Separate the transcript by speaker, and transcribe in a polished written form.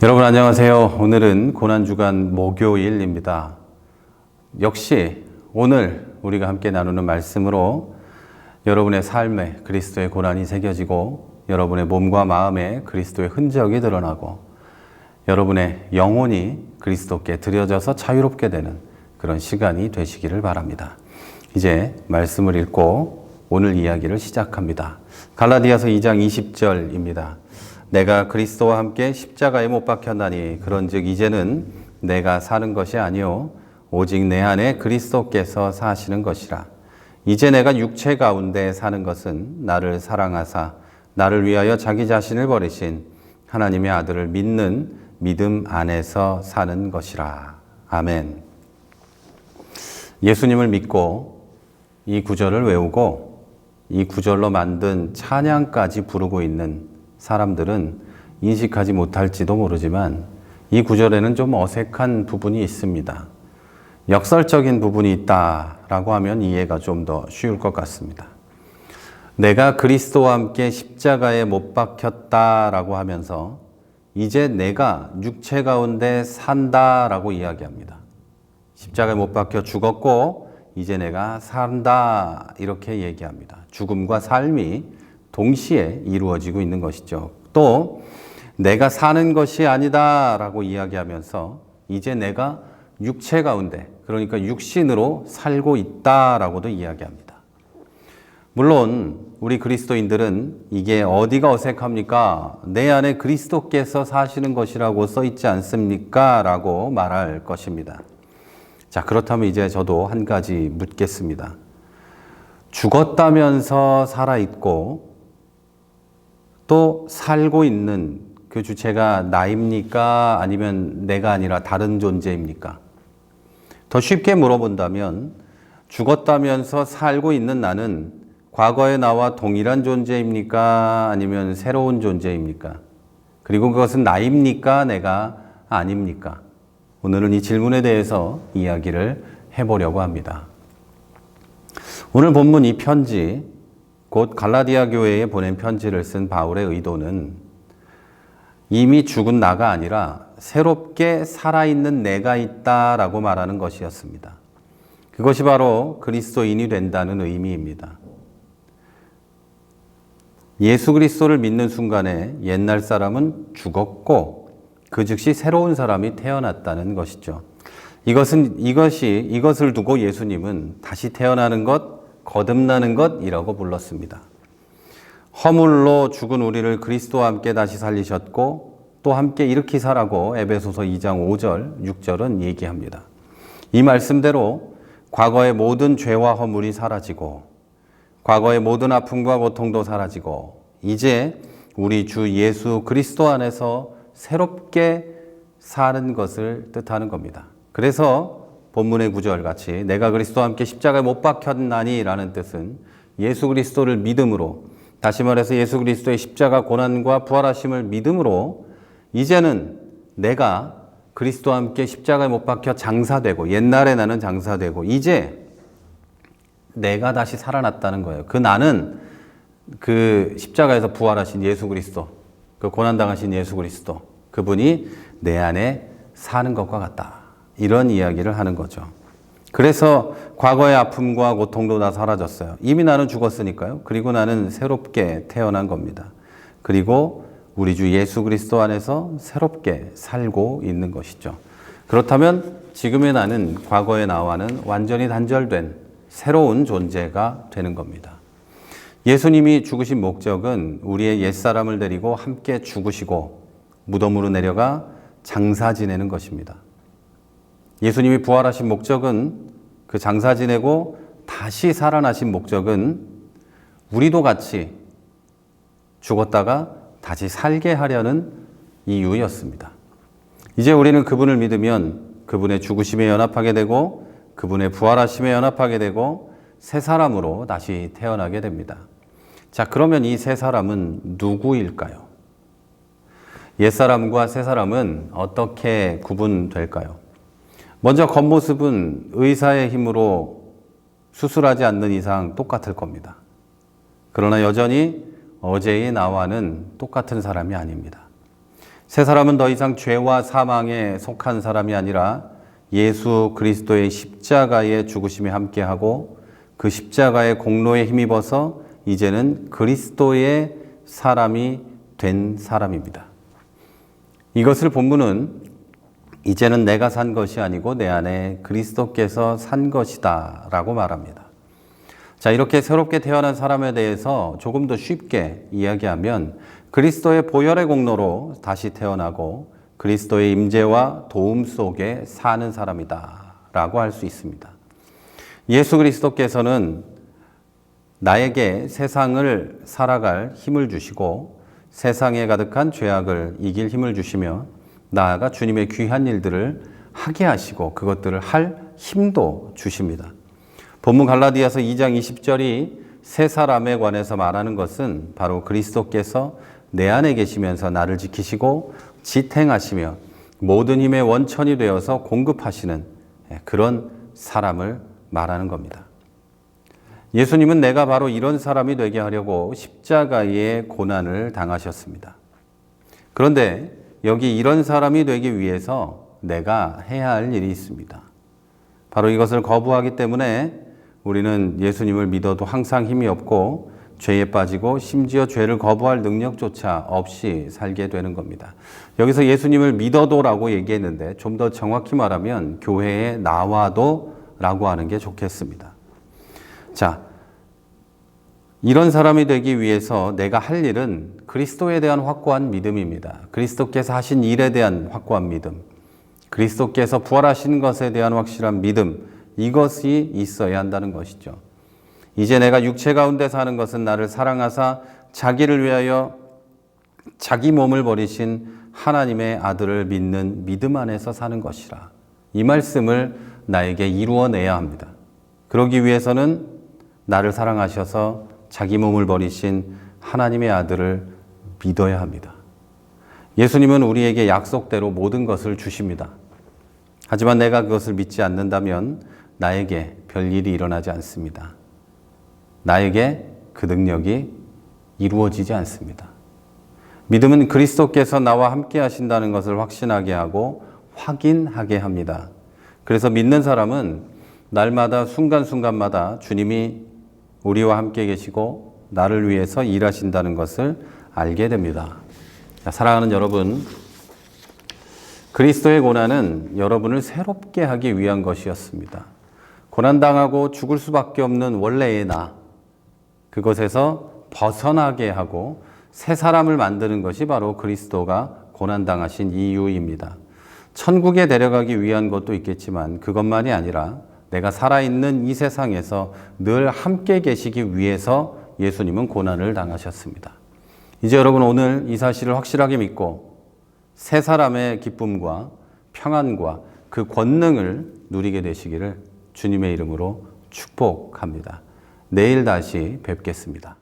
Speaker 1: 여러분 안녕하세요. 오늘은 고난주간 목요일입니다. 역시 오늘 우리가 함께 나누는 말씀으로 여러분의 삶에 그리스도의 고난이 새겨지고 여러분의 몸과 마음에 그리스도의 흔적이 드러나고 여러분의 영혼이 그리스도께 드려져서 자유롭게 되는 그런 시간이 되시기를 바랍니다. 이제 말씀을 읽고 오늘 이야기를 시작합니다. 갈라디아서 2장 20절입니다. 내가 그리스도와 함께 십자가에 못 박혔나니 그런즉 이제는 내가 사는 것이 아니요 오직 내 안에 그리스도께서 사시는 것이라. 이제 내가 육체 가운데 사는 것은 나를 사랑하사 나를 위하여 자기 자신을 버리신 하나님의 아들을 믿는 믿음 안에서 사는 것이라. 아멘. 예수님을 믿고 이 구절을 외우고 이 구절로 만든 찬양까지 부르고 있는 사람들은 인식하지 못할지도 모르지만 이 구절에는 좀 어색한 부분이 있습니다. 역설적인 부분이 있다라고 하면 이해가 좀 더 쉬울 것 같습니다. 내가 그리스도와 함께 십자가에 못 박혔다라고 하면서 이제 내가 육체 가운데 산다라고 이야기합니다. 십자가에 못 박혀 죽었고 이제 내가 산다 이렇게 얘기합니다. 죽음과 삶이 동시에 이루어지고 있는 것이죠. 또 내가 사는 것이 아니다라고 이야기하면서 이제 내가 육체 가운데 그러니까 육신으로 살고 있다라고도 이야기합니다. 물론 우리 그리스도인들은 이게 어디가 어색합니까? 내 안에 그리스도께서 사시는 것이라고 써 있지 않습니까? 라고 말할 것입니다. 자, 그렇다면 이제 저도 한 가지 묻겠습니다. 죽었다면서 살아있고 또 살고 있는 그 주체가 나입니까? 아니면 내가 아니라 다른 존재입니까? 더 쉽게 물어본다면 죽었다면서 살고 있는 나는 과거의 나와 동일한 존재입니까? 아니면 새로운 존재입니까? 그리고 그것은 나입니까? 내가 아닙니까? 오늘은 이 질문에 대해서 이야기를 해보려고 합니다. 오늘 본문 이 편지 곧 갈라디아 교회에 보낸 편지를 쓴 바울의 의도는 이미 죽은 나가 아니라 새롭게 살아있는 내가 있다라고 말하는 것이었습니다. 그것이 바로 그리스도인이 된다는 의미입니다. 예수 그리스도를 믿는 순간에 옛날 사람은 죽었고 그 즉시 새로운 사람이 태어났다는 것이죠. 이것을 두고 예수님은 다시 태어나는 것, 거듭나는 것이라고 불렀습니다. 허물로 죽은 우리를 그리스도와 함께 다시 살리셨고 또 함께 일으키사라고 에베소서 2장 5절, 6절은 얘기합니다. 이 말씀대로 과거의 모든 죄와 허물이 사라지고 과거의 모든 아픔과 고통도 사라지고 이제 우리 주 예수 그리스도 안에서 새롭게 사는 것을 뜻하는 겁니다. 그래서 본문의 구절 같이 내가 그리스도와 함께 십자가에 못 박혔나니 라는 뜻은 예수 그리스도를 믿음으로, 다시 말해서 예수 그리스도의 십자가 고난과 부활하심을 믿음으로 이제는 내가 그리스도와 함께 십자가에 못 박혀 장사되고 옛날에 나는 장사되고 이제 내가 다시 살아났다는 거예요. 그 나는 그 십자가에서 부활하신 예수 그리스도, 그 고난당하신 예수 그리스도, 그분이 내 안에 사는 것과 같다. 이런 이야기를 하는 거죠. 그래서 과거의 아픔과 고통도 다 사라졌어요. 이미 나는 죽었으니까요. 그리고 나는 새롭게 태어난 겁니다. 그리고 우리 주 예수 그리스도 안에서 새롭게 살고 있는 것이죠. 그렇다면 지금의 나는 과거의 나와는 완전히 단절된 새로운 존재가 되는 겁니다. 예수님이 죽으신 목적은 우리의 옛사람을 데리고 함께 죽으시고 무덤으로 내려가 장사 지내는 것입니다. 예수님이 부활하신 목적은 그 장사 지내고 다시 살아나신 목적은 우리도 같이 죽었다가 다시 살게 하려는 이유였습니다. 이제 우리는 그분을 믿으면 그분의 죽으심에 연합하게 되고 그분의 부활하심에 연합하게 되고 새 사람으로 다시 태어나게 됩니다. 자, 그러면 이 새 사람은 누구일까요? 옛사람과 새 사람은 어떻게 구분될까요? 먼저 겉모습은 의사의 힘으로 수술하지 않는 이상 똑같을 겁니다. 그러나 여전히 어제의 나와는 똑같은 사람이 아닙니다. 새 사람은 더 이상 죄와 사망에 속한 사람이 아니라 예수 그리스도의 십자가의 죽으심에 함께하고 그 십자가의 공로에 힘입어서 이제는 그리스도의 사람이 된 사람입니다. 이것을 본문은 이제는 내가 산 것이 아니고 내 안에 그리스도께서 산 것이다 라고 말합니다. 자, 이렇게 새롭게 태어난 사람에 대해서 조금 더 쉽게 이야기하면 그리스도의 보혈의 공로로 다시 태어나고 그리스도의 임재와 도움 속에 사는 사람이다 라고 할 수 있습니다. 예수 그리스도께서는 나에게 세상을 살아갈 힘을 주시고 세상에 가득한 죄악을 이길 힘을 주시며 나아가 주님의 귀한 일들을 하게 하시고 그것들을 할 힘도 주십니다. 본문 갈라디아서 2장 20절이 새 사람에 관해서 말하는 것은 바로 그리스도께서 내 안에 계시면서 나를 지키시고 지탱하시며 모든 힘의 원천이 되어서 공급하시는 그런 사람을 말하는 겁니다. 예수님은 내가 바로 이런 사람이 되게 하려고 십자가의 고난을 당하셨습니다. 그런데 여기 이런 사람이 되기 위해서 내가 해야 할 일이 있습니다. 바로 이것을 거부하기 때문에 우리는 예수님을 믿어도 항상 힘이 없고 죄에 빠지고 심지어 죄를 거부할 능력조차 없이 살게 되는 겁니다. 여기서 예수님을 믿어도라고 얘기했는데 좀 더 정확히 말하면 교회에 나와도 라고 하는 게 좋겠습니다. 자, 이런 사람이 되기 위해서 내가 할 일은 그리스도에 대한 확고한 믿음입니다. 그리스도께서 하신 일에 대한 확고한 믿음, 그리스도께서 부활하신 것에 대한 확실한 믿음, 이것이 있어야 한다는 것이죠. 이제 내가 육체 가운데 사는 것은 나를 사랑하사 자기를 위하여 자기 몸을 버리신 하나님의 아들을 믿는 믿음 안에서 사는 것이라. 이 말씀을 나에게 이루어내야 합니다. 그러기 위해서는 나를 사랑하셔서 자기 몸을 버리신 하나님의 아들을 믿어야 합니다. 예수님은 우리에게 약속대로 모든 것을 주십니다. 하지만 내가 그것을 믿지 않는다면 나에게 별일이 일어나지 않습니다. 나에게 그 능력이 이루어지지 않습니다. 믿음은 그리스도께서 나와 함께 하신다는 것을 확신하게 하고 확인하게 합니다. 그래서 믿는 사람은 날마다 순간순간마다 주님이 우리와 함께 계시고 나를 위해서 일하신다는 것을 알게 됩니다. 사랑하는 여러분, 그리스도의 고난은 여러분을 새롭게 하기 위한 것이었습니다. 고난당하고 죽을 수밖에 없는 원래의 나, 그것에서 벗어나게 하고 새 사람을 만드는 것이 바로 그리스도가 고난당하신 이유입니다. 천국에 데려가기 위한 것도 있겠지만 그것만이 아니라 내가 살아있는 이 세상에서 늘 함께 계시기 위해서 예수님은 고난을 당하셨습니다. 이제 여러분 오늘 이 사실을 확실하게 믿고 새 사람의 기쁨과 평안과 그 권능을 누리게 되시기를 주님의 이름으로 축복합니다. 내일 다시 뵙겠습니다.